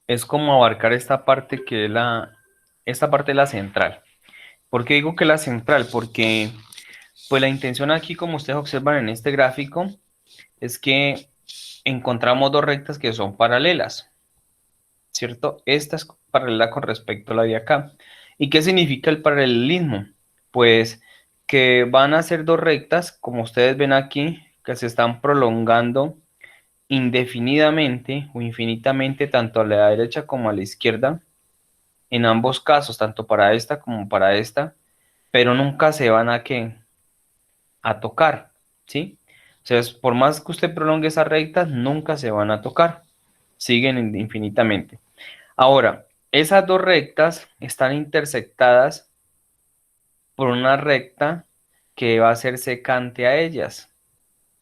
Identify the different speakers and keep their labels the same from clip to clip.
Speaker 1: es como abarcar esta parte que es esta parte es la central. ¿Por qué digo que la central? Porque pues la intención aquí, como ustedes observan en este gráfico, es que encontramos dos rectas que son paralelas, ¿cierto? Esta es paralela con respecto a la de acá. ¿Y qué significa el paralelismo? Pues que van a ser dos rectas, como ustedes ven aquí, que se están prolongando indefinidamente o infinitamente tanto a la derecha como a la izquierda, en ambos casos, tanto para esta como para esta, pero nunca se van a tocar, ¿sí? O sea, por más que usted prolongue esas rectas, nunca se van a tocar, siguen infinitamente. Ahora, esas dos rectas están intersectadas por una recta que va a ser secante a ellas.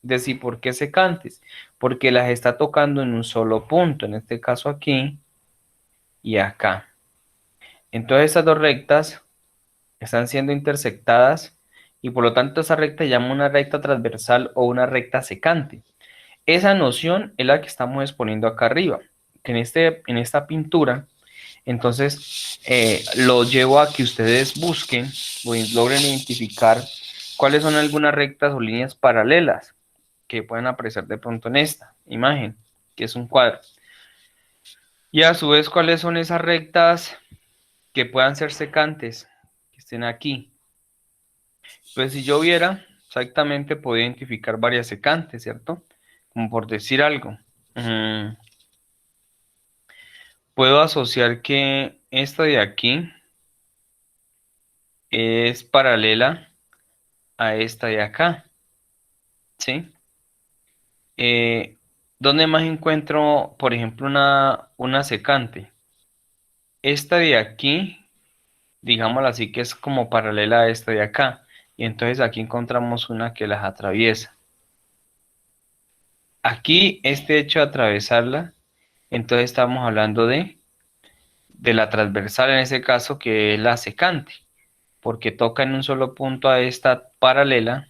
Speaker 1: Es decir, ¿por qué secantes? Porque las está tocando en un solo punto, en este caso aquí y acá. Entonces, estas dos rectas están siendo intersectadas y por lo tanto esa recta se llama una recta transversal o una recta secante. Esa noción es la que estamos exponiendo acá arriba, que en esta pintura, entonces lo llevo a que ustedes busquen o logren identificar cuáles son algunas rectas o líneas paralelas que pueden aparecer de pronto en esta imagen, que es un cuadro. Y a su vez, cuáles son esas rectas que puedan ser secantes, que estén aquí. Pues si yo viera, exactamente podría identificar varias secantes, ¿cierto? Como por decir algo. Mm, Puedo asociar que esta de aquí es paralela a esta de acá, ¿sí? Eh, ¿Dónde más encuentro, por ejemplo, una secante? Esta de aquí, digámoslo así, que es como paralela a esta de acá. Y entonces aquí encontramos una que las atraviesa. Aquí, este hecho de atravesarla, entonces estamos hablando de la transversal en ese caso, que es la secante, porque toca en un solo punto a esta paralela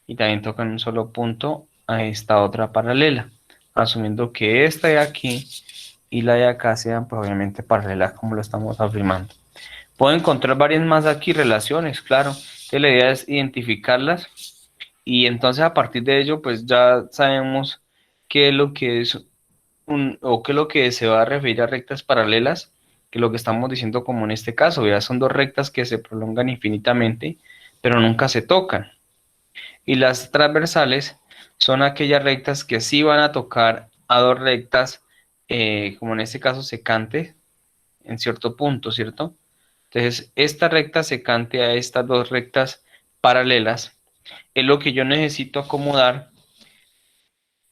Speaker 1: y también toca en un solo punto a esta otra paralela, asumiendo que esta de aquí y la de acá sean pues, obviamente paralelas como lo estamos afirmando. Puedo encontrar varias más aquí relaciones, claro. Entonces, la idea es identificarlas y entonces a partir de ello pues ya sabemos qué es lo que es o qué es lo que se va a referir a rectas paralelas, que lo que estamos diciendo como en este caso, ya son dos rectas que se prolongan infinitamente, pero nunca se tocan. Y las transversales son aquellas rectas que sí van a tocar a dos rectas, como en este caso secante, en cierto punto, ¿cierto? Entonces, esta recta secante a estas dos rectas paralelas es lo que yo necesito acomodar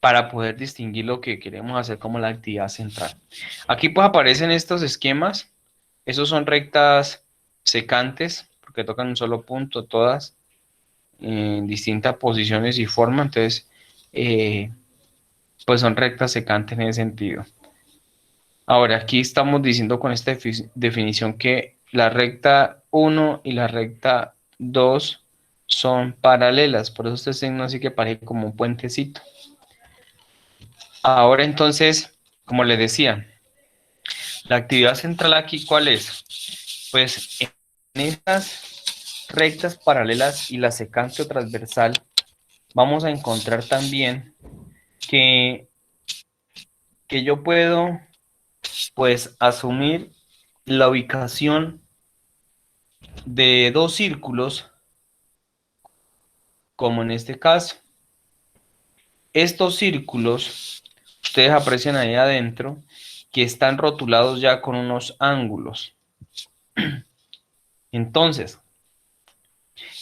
Speaker 1: para poder distinguir lo que queremos hacer como la actividad central. Aquí pues aparecen estos esquemas, esos son rectas secantes, porque tocan un solo punto todas, en distintas posiciones y formas, entonces eh, pues son rectas secantes en ese sentido. Ahora aquí estamos diciendo con esta definición que la recta uno y la recta 2 son paralelas, por eso este signo así que parece como un puentecito. Ahora entonces, como les decía, la actividad central aquí, ¿cuál es? Pues en estas rectas paralelas y la secante o transversal, vamos a encontrar también que, que yo puedo, pues, asumir la ubicación de dos círculos, como en este caso. Estos círculos, ustedes aprecian ahí adentro, que están rotulados ya con unos ángulos. Entonces,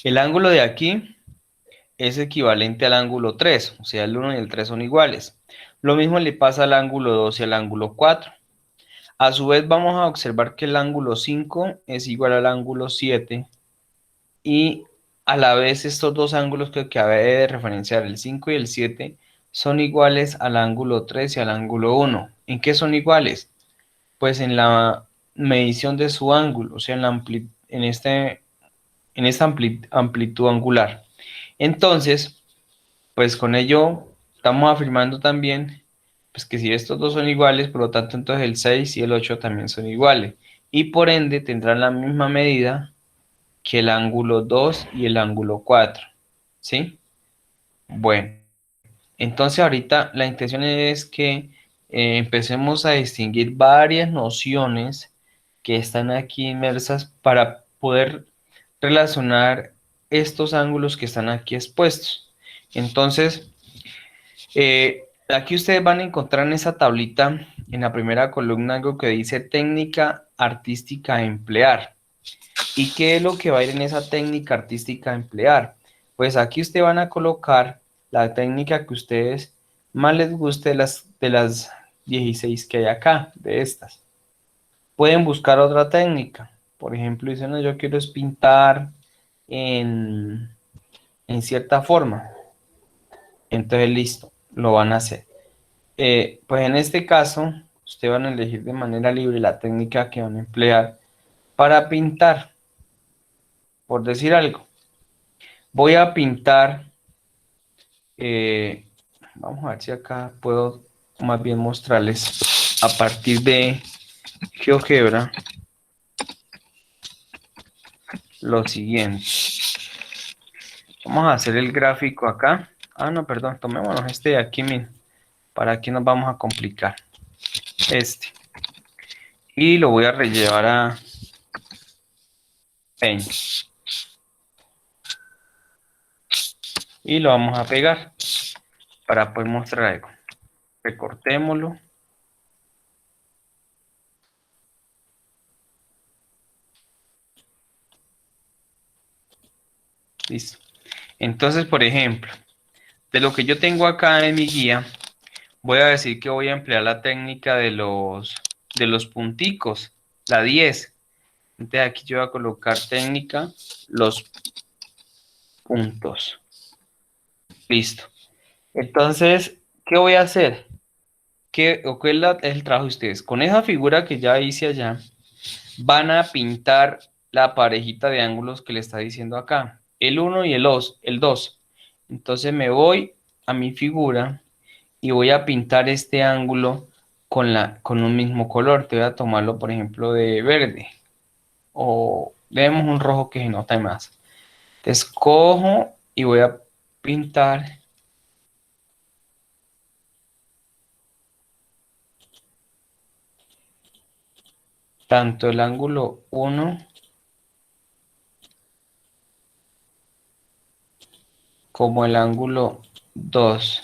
Speaker 1: el ángulo de aquí es equivalente al ángulo 3, o sea, el 1 y el 3 son iguales. Lo mismo le pasa al ángulo 2 y al ángulo 4. A su vez vamos a observar que el ángulo 5 es igual al ángulo 7 y a la vez estos dos ángulos que acabé de referenciar, el 5 y el 7, son iguales al ángulo 3 y al ángulo 1. ¿En qué son iguales? Pues en la medición de su ángulo, o sea, en esta amplitud angular. Entonces, pues con ello estamos afirmando también pues que si estos dos son iguales, por lo tanto entonces el 6 y el 8 también son iguales. Y por ende tendrán la misma medida que el ángulo 2 y el ángulo 4. ¿Sí? Bueno, entonces ahorita la intención es que empecemos a distinguir varias nociones que están aquí inmersas para poder relacionar estos ángulos que están aquí expuestos. Entonces, aquí ustedes van a encontrar en esa tablita, en la primera columna, algo que dice técnica artística a emplear. ¿Y qué es lo que va a ir en esa técnica artística a emplear? Pues aquí ustedes van a colocar la técnica que a ustedes más les guste de las 16 que hay acá, de estas. Pueden buscar otra técnica. Por ejemplo, dicen, no, yo quiero es pintar en, en cierta forma. Entonces, listo, lo van a hacer. Pues en este caso, ustedes van a elegir de manera libre la técnica que van a emplear para pintar, por decir algo. Voy a pintar, eh, vamos a ver si acá puedo más bien mostrarles a partir de GeoGebra lo siguiente. Vamos a hacer el gráfico acá. Ah, no, perdón, tomémonos este de aquí, miren, para aquí nos vamos a complicar. Este. Y lo voy a rellevar a Paint. Y lo vamos a pegar para poder mostrar algo. Recortémoslo. Listo. Entonces, por ejemplo, de lo que yo tengo acá en mi guía, voy a decir que voy a emplear la técnica de los punticos, la 10. Entonces aquí yo voy a colocar técnica, los puntos. Listo. Entonces, ¿qué voy a hacer? ¿Qué es el trabajo de ustedes? Con esa figura que ya hice allá, van a pintar la parejita de ángulos que le está diciendo acá. El 1 y el 2. Entonces me voy a mi figura y voy a pintar este ángulo con un mismo color. Te voy a tomarlo, por ejemplo, de verde. O vemos un rojo que se nota más. Escojo y voy a pintar tanto el ángulo 1 como el ángulo 2.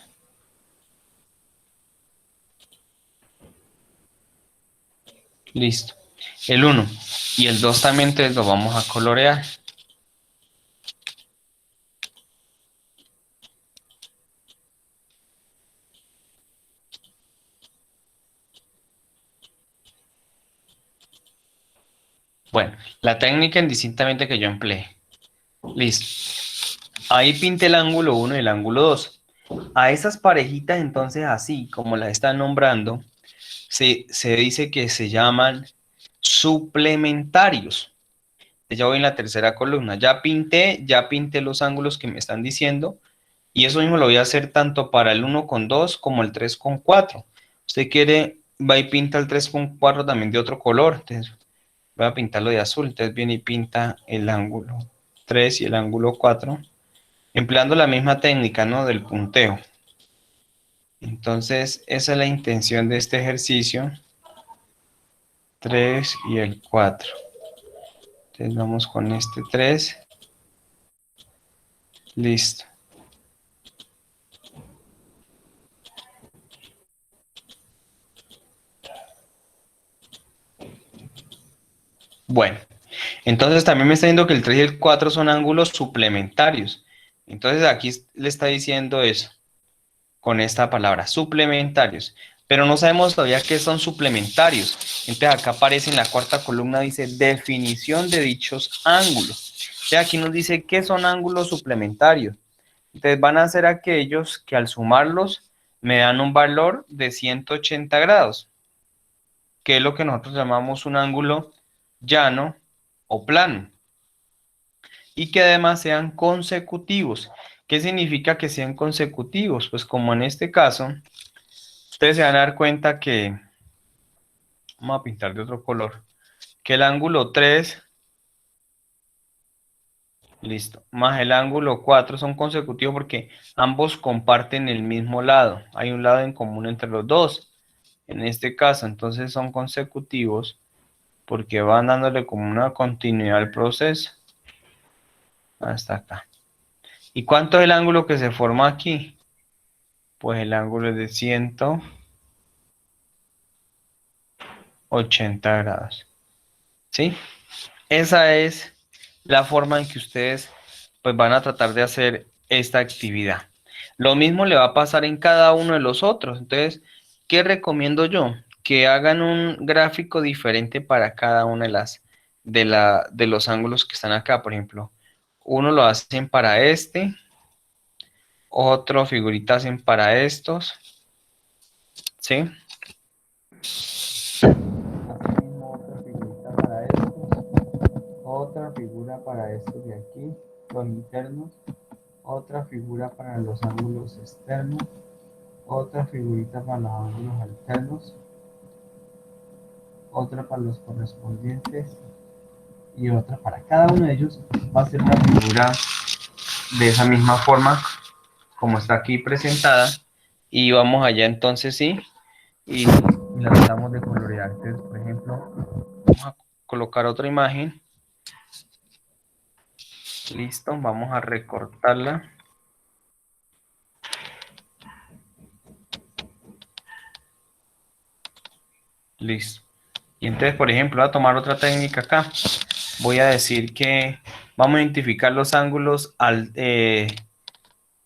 Speaker 1: Listo. El 1 y el 2 también, entonces lo vamos a colorear. Bueno, la técnica indistintamente que yo empleé. Listo. Ahí pinté el ángulo 1 y el ángulo 2. A esas parejitas, entonces, así como las están nombrando, se dice que se llaman suplementarios. Ya voy en la tercera columna. Ya pinté los ángulos que me están diciendo. Y eso mismo lo voy a hacer tanto para el 1,2 como el 3,4. Usted quiere, va y pinta el 3,4 también de otro color. Entonces, voy a pintarlo de azul. Entonces viene y pinta el ángulo 3 y el ángulo 4, empleando la misma técnica, ¿no? Del punteo. Entonces, esa es la intención de este ejercicio. 3 y el 4. Entonces vamos con este 3. Listo. Bueno, entonces también me está diciendo que el 3 y el 4 son ángulos suplementarios. Entonces aquí le está diciendo eso, con esta palabra, suplementarios. Pero no sabemos todavía qué son suplementarios. Entonces acá aparece en la cuarta columna, dice definición de dichos ángulos. Entonces aquí nos dice qué son ángulos suplementarios. Entonces van a ser aquellos que al sumarlos me dan un valor de 180 grados, que es lo que nosotros llamamos un ángulo llano o plano, y que además sean consecutivos. ¿Qué significa que sean consecutivos? Pues como en este caso, Ustedes se van a dar cuenta que, vamos a pintar de otro color, que el ángulo 3, listo, más el ángulo 4 son consecutivos porque ambos comparten el mismo lado. Hay un lado en común entre los dos. En este caso, entonces son consecutivos porque van dándole como una continuidad al proceso hasta acá. ¿Y cuánto es el ángulo que se forma aquí? Pues el ángulo es de 180 grados. ¿Sí? Esa es la forma en que ustedes pues van a tratar de hacer esta actividad. Lo mismo le va a pasar en cada uno de los otros. Entonces, ¿qué recomiendo yo? Que hagan un gráfico diferente para cada una de los ángulos que están acá. Por ejemplo, uno lo hacen para este, otro figurita hacen para estos, ¿sí? Asimismo, otra figurita para estos, otra figura para estos de aquí, los internos, otra figura para los ángulos externos, otra figurita para los ángulos alternos, otra para los correspondientes y otra para cada uno de ellos. Va a ser una figura de esa misma forma como está aquí presentada y vamos allá entonces sí y la tratamos de colorear. Entonces, por ejemplo, vamos a colocar otra imagen. Listo, vamos a recortarla. Listo. Y entonces, por ejemplo, voy a tomar otra técnica acá. Voy a decir que vamos a identificar los ángulos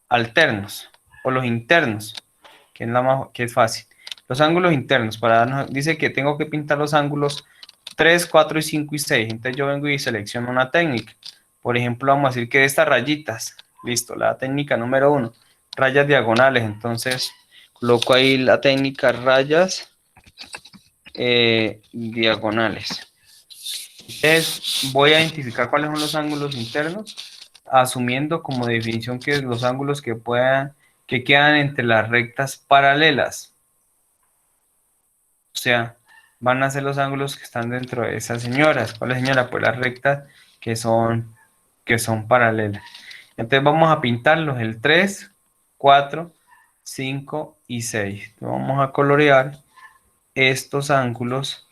Speaker 1: alternos o los internos, que es, que es fácil. Los ángulos internos, para darnos, dice que tengo que pintar los ángulos 3, 4 y 5 y 6. Entonces yo vengo y selecciono una técnica. Por ejemplo, vamos a decir que de estas rayitas, listo, la técnica número 1, rayas diagonales. Entonces coloco ahí la técnica rayas diagonales. Entonces voy a identificar cuáles son los ángulos internos, asumiendo como definición que los ángulos que quedan entre las rectas paralelas. O sea, van a ser los ángulos que están dentro de esas señoras. ¿Cuál es, señora? Pues las rectas que son paralelas. Entonces vamos a pintarlos el 3, 4, 5 y 6. Vamos a colorear estos ángulos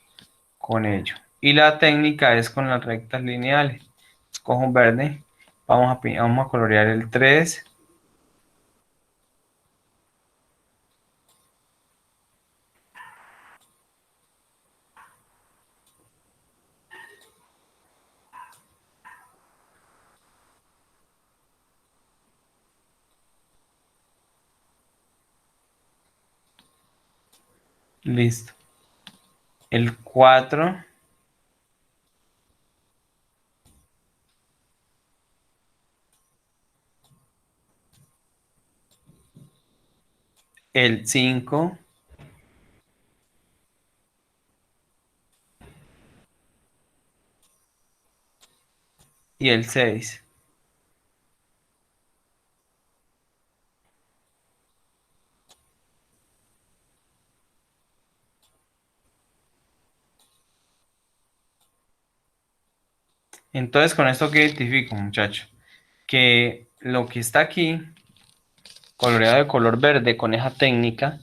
Speaker 1: con ello. Y la técnica es con las rectas lineales. Escojo un verde. Vamos a colorear el 3. Listo. El 4. El 5. Y el 6. Entonces, con esto que identifico, muchachos, que lo que está aquí, coloreado de color verde con esa técnica,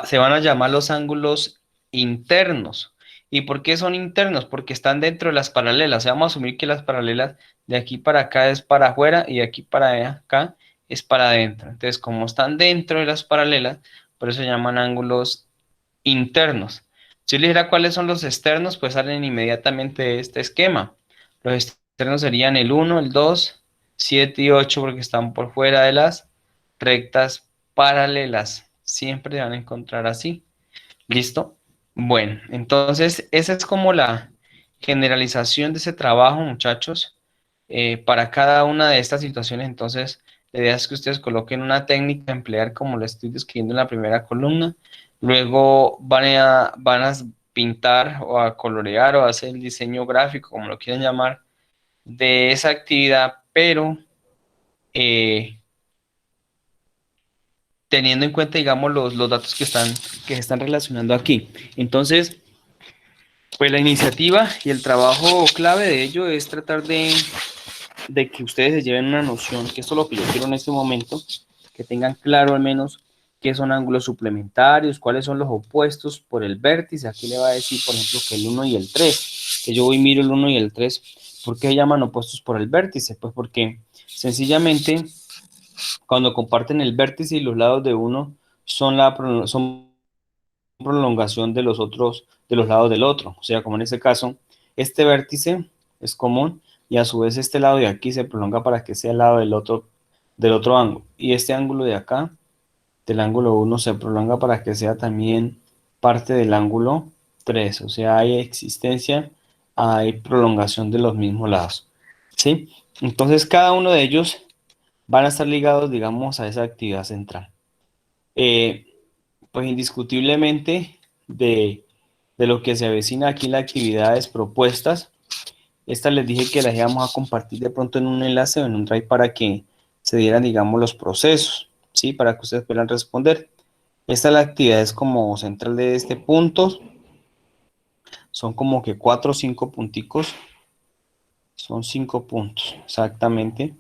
Speaker 1: se van a llamar los ángulos internos. ¿Y por qué son internos? Porque están dentro de las paralelas. O sea, vamos a asumir que las paralelas de aquí para acá es para afuera y de aquí para acá es para adentro. Entonces, como están dentro de las paralelas, por eso se llaman ángulos internos. Si yo les dijera cuáles son los externos, pues salen inmediatamente de este esquema. Los externos serían el 1, el 2, 7 y 8 porque están por fuera de las rectas paralelas. Siempre se van a encontrar así. ¿Listo? Bueno, entonces esa es como la generalización de ese trabajo, muchachos. Para cada una de estas situaciones, entonces, la idea es que ustedes coloquen una técnica a emplear como lo estoy describiendo en la primera columna. Luego van a pintar o a colorear o a hacer el diseño gráfico, como lo quieran llamar, de esa actividad, pero eh, teniendo en cuenta, digamos, los datos que se están relacionando aquí. Entonces, pues la iniciativa y el trabajo clave de ello es tratar de que ustedes se lleven una noción, que esto es lo que yo quiero en este momento, que tengan claro al menos qué son ángulos suplementarios, cuáles son los opuestos por el vértice. Aquí le va a decir, por ejemplo, que el uno y el 3 que yo voy y miro el uno y el 3. ¿Por qué se llaman opuestos por el vértice? Pues porque sencillamente cuando comparten el vértice y los lados de uno son prolongación de los otros, de los lados del otro. O sea, como en este caso, este vértice es común y a su vez este lado de aquí se prolonga para que sea el lado del otro ángulo. Y este ángulo de acá, del ángulo uno se prolonga para que sea también parte del ángulo 3. O sea, hay existencia, hay prolongación de los mismos lados. ¿Sí? Entonces, cada uno de ellos van a estar ligados, digamos, a esa actividad central. Eh, pues indiscutiblemente de lo que se avecina aquí en las actividades propuestas, estas les dije que las íbamos a compartir de pronto en un enlace o en un drive para que se dieran, digamos, los procesos, ¿sí? Para que ustedes puedan responder. Esta es la actividad es como central de este punto, son como que 4 o 5 punticos, son 5 puntos exactamente,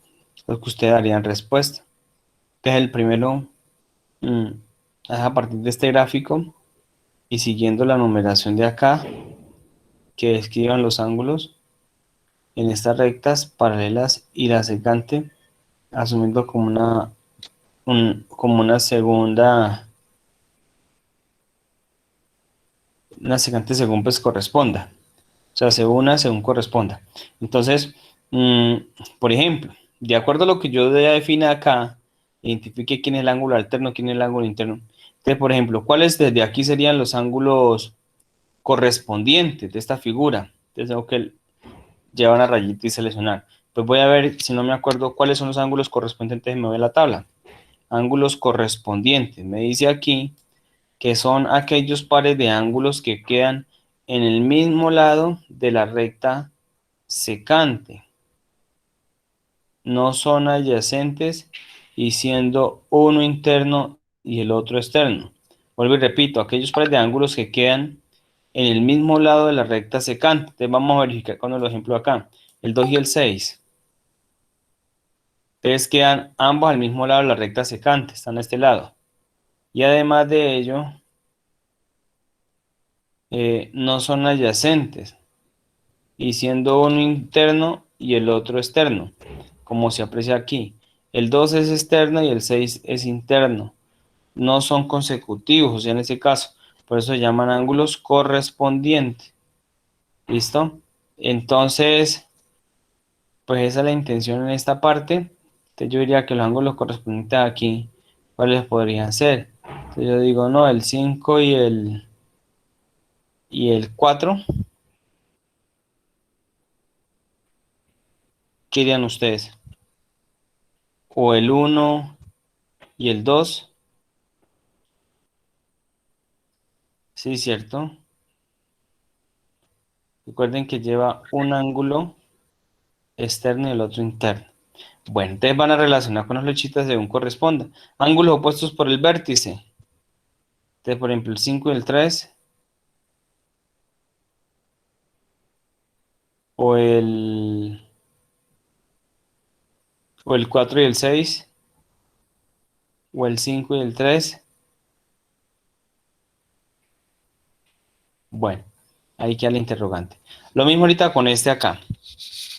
Speaker 1: los que ustedes darían respuesta. Entonces el primero es a partir de este gráfico y siguiendo la numeración de acá, que describan los ángulos en estas rectas paralelas y la secante, asumiendo como como una secante según pues corresponda. O sea, según corresponda. Entonces, mm, por ejemplo, de acuerdo a lo que yo ya define acá, identifique quién es el ángulo alterno, quién es el ángulo interno. Entonces, por ejemplo, ¿cuáles desde aquí serían los ángulos correspondientes de esta figura? Entonces, tengo que llevar una rayita y seleccionar. Pues voy a ver, si no me acuerdo cuáles son los ángulos correspondientes, me voy a la tabla. Ángulos correspondientes. Me dice aquí que son aquellos pares de ángulos que quedan en el mismo lado de la recta secante. No son adyacentes y siendo uno interno y el otro externo. Vuelvo y repito, aquellos pares de ángulos que quedan en el mismo lado de la recta secante. Entonces vamos a verificar con el ejemplo acá. El 2 y el 6. Entonces quedan ambos al mismo lado de la recta secante, están a este lado. Y además de ello, no son adyacentes, y siendo uno interno y el otro externo, como se aprecia aquí. El 2 es externo y el 6 es interno. No son consecutivos, o sea, en este caso, por eso se llaman ángulos correspondientes. ¿Listo? Entonces, pues esa es la intención en esta parte. Entonces yo diría que los ángulos correspondientes aquí, ¿cuáles podrían ser? Entonces yo digo, no, el 5 y el 4. ¿Qué dirían ustedes? O el 1 y el 2. Sí, cierto. Recuerden que lleva un ángulo externo y el otro interno. Bueno, entonces van a relacionar con las flechitas según corresponda. Ángulos opuestos por el vértice. Entonces, por ejemplo, el 5 y el 3. O el 4 y el 6. O el 5 y el 3. Bueno, ahí queda la interrogante. Lo mismo ahorita con este acá,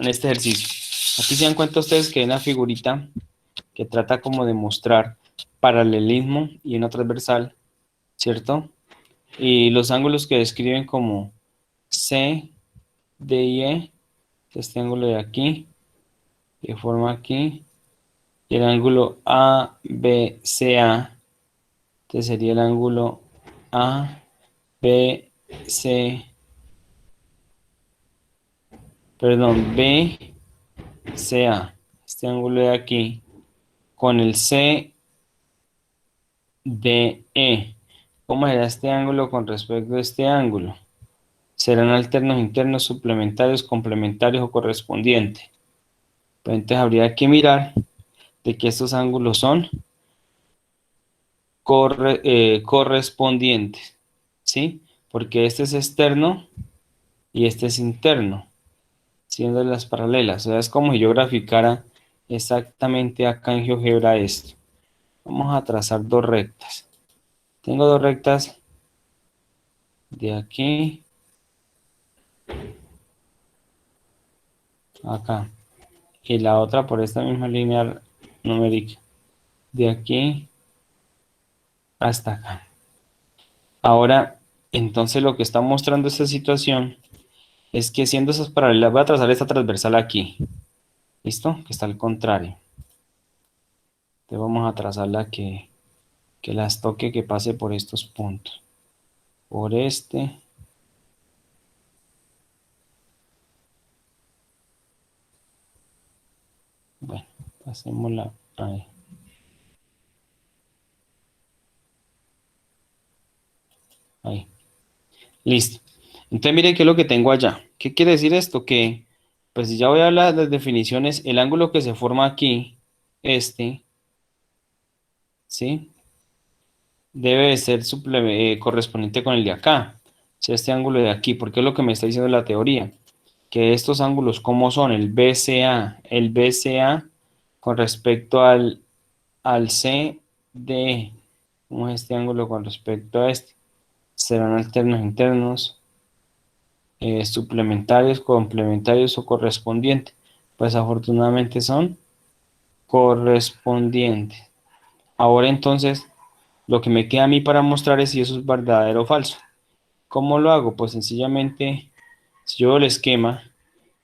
Speaker 1: en este ejercicio. Aquí se dan cuenta ustedes que hay una figurita que trata como de mostrar paralelismo y una transversal, ¿cierto? Y los ángulos que describen como C, D y E, este ángulo de aquí, que forma aquí, y el ángulo A, B, C, A, que sería el ángulo A, B, C, perdón, B, C, A, este ángulo de aquí, con el C, D, E. ¿Cómo será este ángulo con respecto a este ángulo? ¿Serán alternos, internos, suplementarios, complementarios o correspondientes? Pues entonces habría que mirar de que estos ángulos son correspondientes, ¿sí? Porque este es externo y este es interno, siendo las paralelas. O sea, es como si yo graficara exactamente acá en GeoGebra esto. Vamos a trazar dos rectas. Tengo dos rectas de aquí a acá. Y la otra por esta misma línea numérica. De aquí hasta acá. Ahora, entonces lo que está mostrando esta situación es que siendo esas paralelas, voy a trazar esta transversal aquí. ¿Listo? Que está al contrario. Entonces vamos a trazarla que las toque, que pase por estos puntos. Por este. Bueno, pasémosla ahí. Ahí. Listo. Entonces mire qué es lo que tengo allá. ¿Qué quiere decir esto? Que, pues si ya voy a hablar de las definiciones, el ángulo que se forma aquí, este, ¿sí? Debe de ser correspondiente con el de acá. O sea, este ángulo de aquí, porque es lo que me está diciendo la teoría. Que estos ángulos, ¿cómo son? El BCA con respecto al CD, ¿cómo es este ángulo con respecto a este? Serán alternos internos, suplementarios, complementarios o correspondientes. Pues afortunadamente son correspondientes. Ahora entonces, lo que me queda a mí para mostrar es si eso es verdadero o falso. ¿Cómo lo hago? Pues sencillamente, si yo veo el esquema,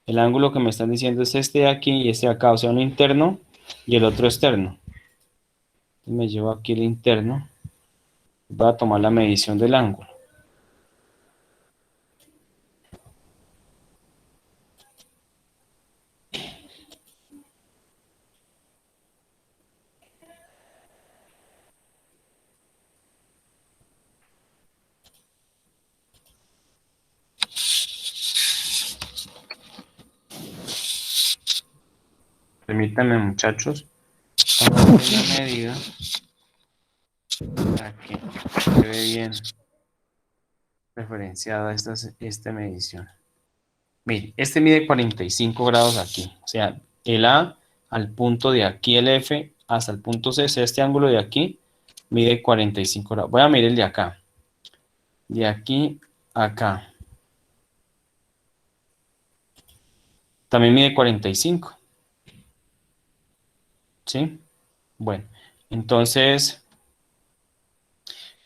Speaker 1: el ángulo que me están diciendo es este de aquí y este de acá, o sea, uno interno y el otro externo. Entonces me llevo aquí el interno, voy a tomar la medición del ángulo. Permítanme, muchachos, para hacer la medida para que quede bien referenciada esta medición. Mire, este mide 45 grados aquí, o sea, el A al punto de aquí, el F, hasta el punto C, o sea, este ángulo de aquí mide 45 grados. Voy a medir el de acá, de aquí a acá, también mide 45, ¿sí? Bueno, entonces,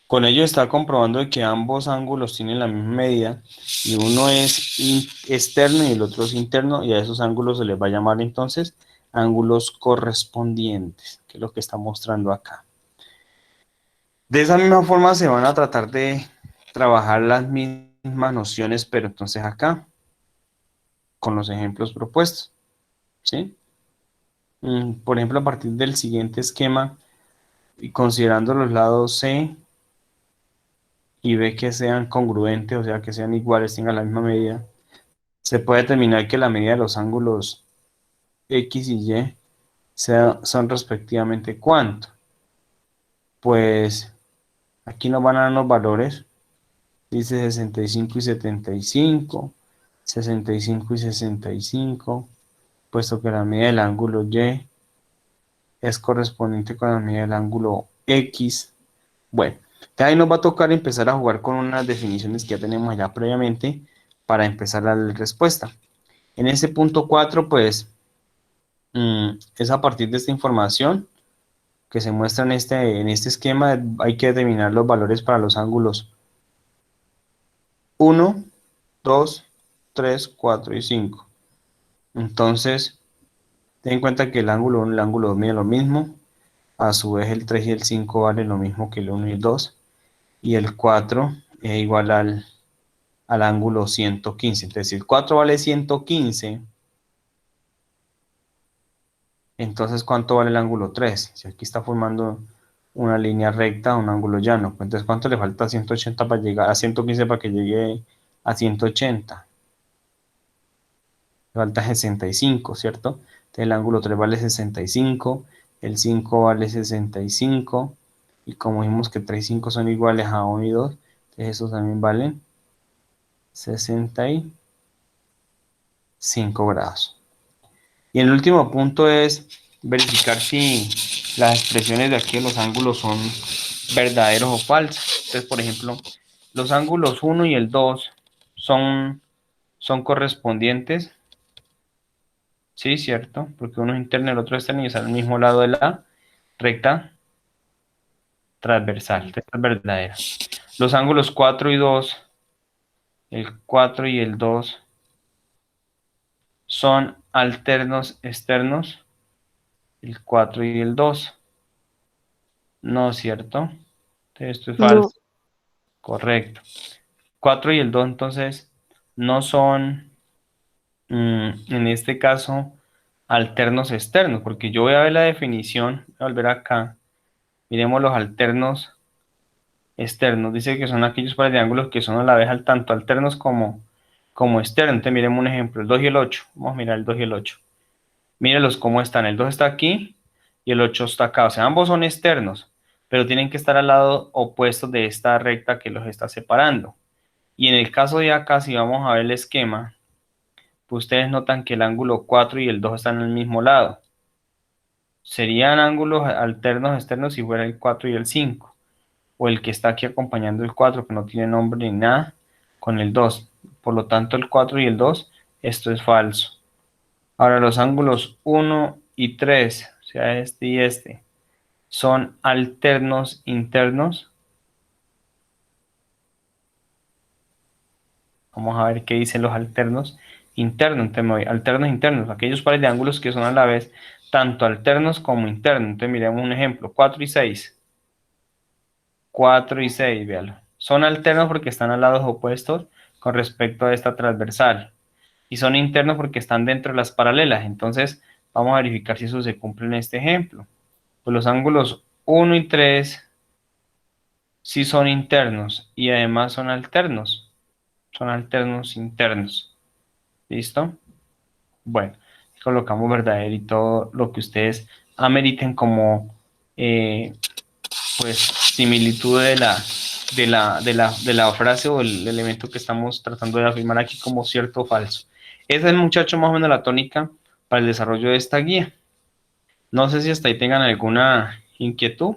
Speaker 1: con ello está comprobando de que ambos ángulos tienen la misma medida y uno es externo y el otro es interno, y a esos ángulos se les va a llamar entonces ángulos correspondientes, que es lo que está mostrando acá. De esa misma forma se van a tratar de trabajar las mismas nociones, pero entonces acá, con los ejemplos propuestos, ¿sí? Por ejemplo, a partir del siguiente esquema, y considerando los lados C y B que sean congruentes, o sea, que sean iguales, tengan la misma medida, se puede determinar que la medida de los ángulos X y Y son respectivamente ¿cuánto? Pues aquí nos van a dar los valores. Dice 65 y 75, 65 y 65, puesto que la medida del ángulo Y es correspondiente con la medida del ángulo X. Bueno, de ahí nos va a tocar empezar a jugar con unas definiciones que ya tenemos allá previamente para empezar a la respuesta. En ese punto 4, pues, es a partir de esta información que se muestra en este esquema, hay que determinar los valores para los ángulos 1, 2, 3, 4 y 5. Entonces, ten en cuenta que el ángulo 1 y el ángulo 2 miden lo mismo. A su vez, el 3 y el 5 valen lo mismo que el 1 y el 2. Y el 4 es igual al ángulo 115. Entonces, si el 4 vale 115, entonces, ¿cuánto vale el ángulo 3? Si aquí está formando una línea recta, un ángulo llano. Entonces, ¿cuánto le falta a 180 para llegar a 115 para que llegue a 180? Le falta 65, ¿cierto? Entonces, el ángulo 3 vale 65, el 5 vale 65, Y como vimos que 3 y 5 son iguales a 1 y 2, entonces esos también valen 65 grados. Y el último punto es verificar si las expresiones de aquí de los ángulos son verdaderos o falsos. Entonces, por ejemplo, los ángulos 1 y el 2 son correspondientes. Sí, cierto, porque uno es interno y el otro es externo y están al mismo lado de la recta transversal. Esta es verdadera. Los ángulos 4 y 2, el 4 y el 2 son alternos externos, el 4 y el 2. No, ¿cierto? Entonces, esto es
Speaker 2: No,
Speaker 1: falso. Correcto. 4 y el 2 entonces no son, en este caso, alternos externos, porque yo voy a ver la definición, voy a volver acá, miremos los alternos externos, dice que son aquellos pares de ángulos que son a la vez tanto alternos como externos. Entonces miremos un ejemplo, el 2 y el 8, vamos a mirar el 2 y el 8. Mírenlos cómo están, el 2 está aquí y el 8 está acá, o sea, ambos son externos, pero tienen que estar al lado opuesto de esta recta que los está separando. Y en el caso de acá, si vamos a ver el esquema, pues ustedes notan que el ángulo 4 y el 2 están en el mismo lado. Serían ángulos alternos externos si fuera el 4 y el 5, o el que está aquí acompañando el 4, que no tiene nombre ni nada, con el 2. Por lo tanto, el 4 y el 2, esto es falso. Ahora, los ángulos 1 y 3, o sea, este y este, son alternos internos. Vamos a ver qué dicen los alternos internos. Entonces me voy, alternos internos, aquellos pares de ángulos que son a la vez tanto alternos como internos. Entonces miremos un ejemplo, 4 y 6. 4 y 6, véalo. Son alternos porque están a lados opuestos con respecto a esta transversal. Y son internos porque están dentro de las paralelas. Entonces vamos a verificar si eso se cumple en este ejemplo. Pues los ángulos 1 y 3 sí son internos y además son alternos. Son alternos internos. ¿Listo? Bueno, colocamos verdadero y todo lo que ustedes ameriten como pues similitud de la frase o el elemento que estamos tratando de afirmar aquí como cierto o falso. Esa es, muchacho, más o menos la tónica para el desarrollo de esta guía. No sé si hasta ahí tengan alguna inquietud.